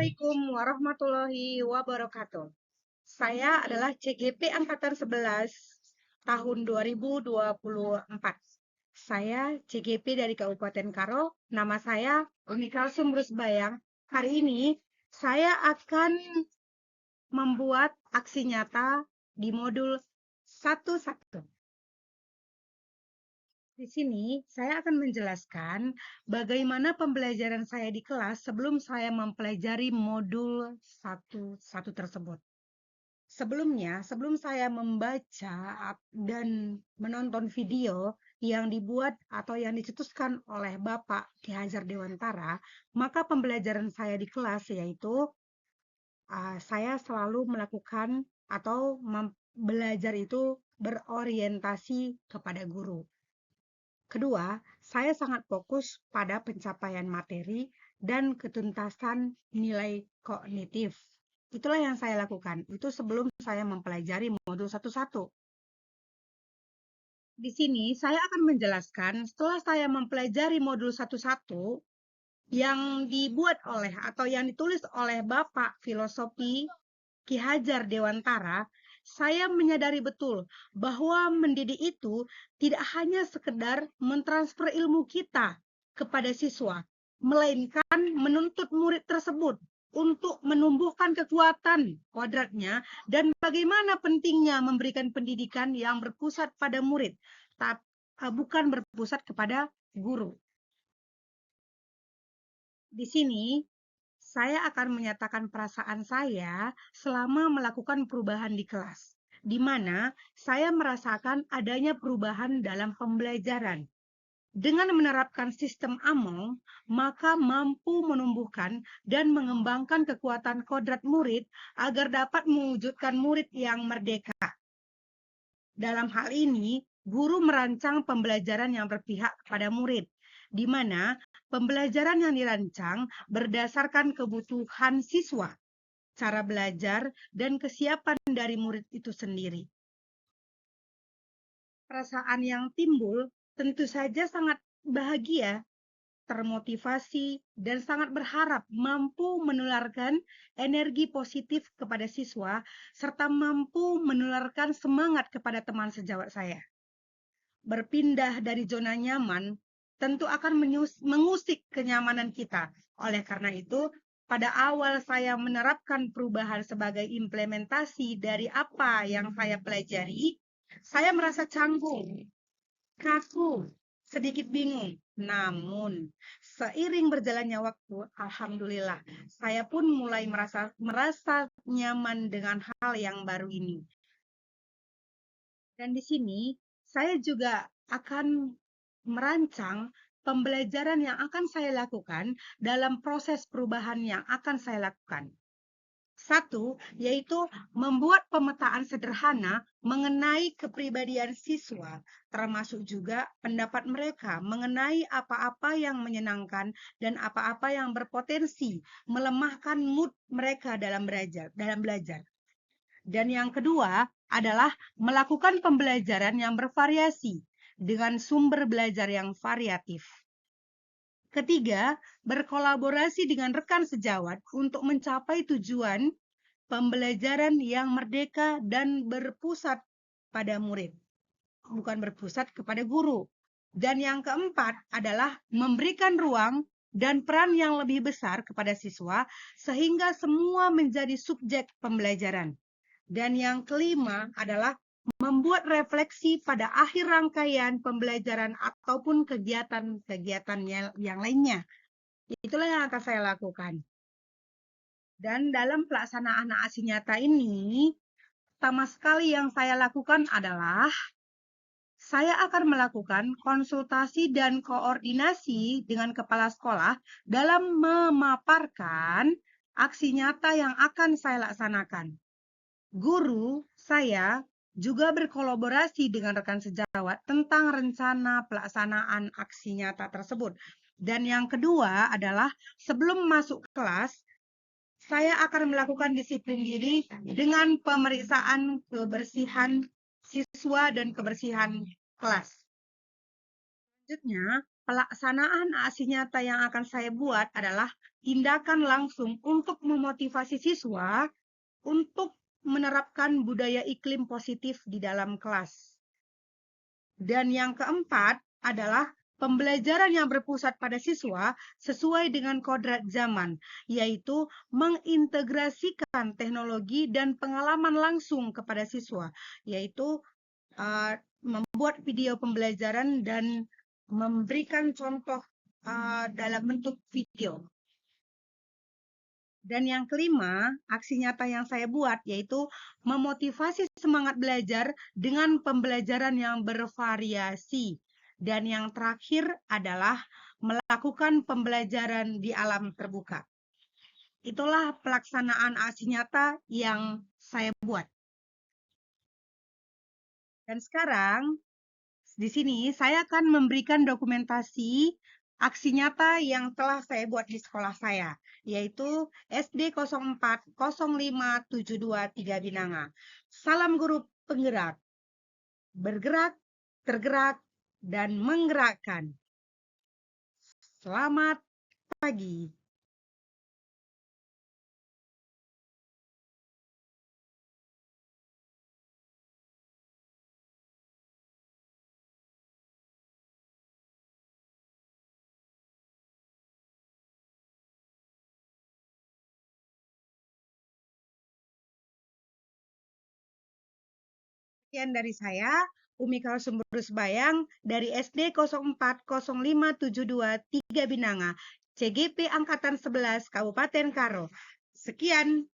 Assalamualaikum warahmatullahi wabarakatuh. Saya adalah CGP Angkatan 11 tahun 2024. Saya CGP dari Kabupaten Karo. Nama saya Umi Kalsum Rusbayang. Hari ini saya akan membuat aksi nyata di modul 11. Di sini, saya akan menjelaskan bagaimana pembelajaran saya di kelas sebelum saya mempelajari modul 11 tersebut. Sebelumnya, sebelum saya membaca dan menonton video yang dibuat atau yang dicetuskan oleh Bapak Ki Hajar Dewantara, maka pembelajaran saya di kelas yaitu saya selalu melakukan atau belajar itu berorientasi kepada guru. Kedua, saya sangat fokus pada pencapaian materi dan ketuntasan nilai kognitif. Itulah yang saya lakukan. Itu sebelum saya mempelajari modul 11. Di sini saya akan menjelaskan setelah saya mempelajari modul 11 yang dibuat oleh atau yang ditulis oleh Bapak Filosofi Ki Hajar Dewantara, saya menyadari betul bahwa mendidik itu tidak hanya sekedar mentransfer ilmu kita kepada siswa, melainkan menuntut murid tersebut untuk menumbuhkan kekuatan kodratnya dan bagaimana pentingnya memberikan pendidikan yang berpusat pada murid, bukan berpusat kepada guru. Di sini saya akan menyatakan perasaan saya selama melakukan perubahan di kelas, di mana saya merasakan adanya perubahan dalam pembelajaran. Dengan menerapkan sistem AMONG, maka mampu menumbuhkan dan mengembangkan kekuatan kodrat murid agar dapat mewujudkan murid yang merdeka. Dalam hal ini, guru merancang pembelajaran yang berpihak kepada murid, di mana pembelajaran yang dirancang berdasarkan kebutuhan siswa, cara belajar, dan kesiapan dari murid itu sendiri. Perasaan yang timbul tentu saja sangat bahagia, termotivasi, dan sangat berharap mampu menularkan energi positif kepada siswa, serta mampu menularkan semangat kepada teman sejawat saya. Berpindah dari zona nyaman tentu akan mengusik kenyamanan kita. Oleh karena itu, pada awal saya menerapkan perubahan sebagai implementasi dari apa yang saya pelajari, saya merasa canggung, kaku, sedikit bingung. Namun, seiring berjalannya waktu, alhamdulillah, saya pun mulai merasa nyaman dengan hal yang baru ini. Dan di sini, saya juga akan merancang pembelajaran yang akan saya lakukan dalam proses perubahan yang akan saya lakukan. Satu, yaitu membuat pemetaan sederhana mengenai kepribadian siswa, termasuk juga pendapat mereka mengenai apa-apa yang menyenangkan dan apa-apa yang berpotensi melemahkan mood mereka dalam belajar. Dan yang kedua adalah melakukan pembelajaran yang bervariasi dengan sumber belajar yang variatif. Ketiga, berkolaborasi dengan rekan sejawat untuk mencapai tujuan pembelajaran yang merdeka dan berpusat pada murid, bukan berpusat kepada guru. Dan yang keempat adalah memberikan ruang dan peran yang lebih besar kepada siswa sehingga semua menjadi subjek pembelajaran. Dan yang kelima adalah membuat refleksi pada akhir rangkaian pembelajaran ataupun kegiatan-kegiatan yang lainnya. Itulah yang akan saya lakukan. Dan dalam pelaksanaan aksi nyata ini, pertama sekali yang saya lakukan adalah saya akan melakukan konsultasi dan koordinasi dengan kepala sekolah dalam memaparkan aksi nyata yang akan saya laksanakan. Guru saya juga berkolaborasi dengan rekan sejawat tentang rencana pelaksanaan aksi nyata tersebut. Dan yang kedua adalah sebelum masuk kelas, saya akan melakukan disiplin diri dengan pemeriksaan kebersihan siswa dan kebersihan kelas. Selanjutnya, pelaksanaan aksi nyata yang akan saya buat adalah tindakan langsung untuk memotivasi siswa untuk menerapkan budaya iklim positif di dalam kelas. Dan yang keempat adalah pembelajaran yang berpusat pada siswa sesuai dengan kodrat zaman, yaitu mengintegrasikan teknologi dan pengalaman langsung kepada siswa, yaitu membuat video pembelajaran dan memberikan contoh dalam bentuk video. Dan yang kelima, aksi nyata yang saya buat yaitu memotivasi semangat belajar dengan pembelajaran yang bervariasi. Dan yang terakhir adalah melakukan pembelajaran di alam terbuka. Itulah pelaksanaan aksi nyata yang saya buat. Dan sekarang di sini saya akan memberikan dokumentasi aksi nyata yang telah saya buat di sekolah saya, yaitu SD 040572 Binanga. Salam guru penggerak, bergerak, tergerak, dan menggerakkan. Selamat pagi. Sekian dari saya, Umi Kalsumberus Bayang dari SD 040572 Binanga, CGP Angkatan 11 Kabupaten Karo. Sekian.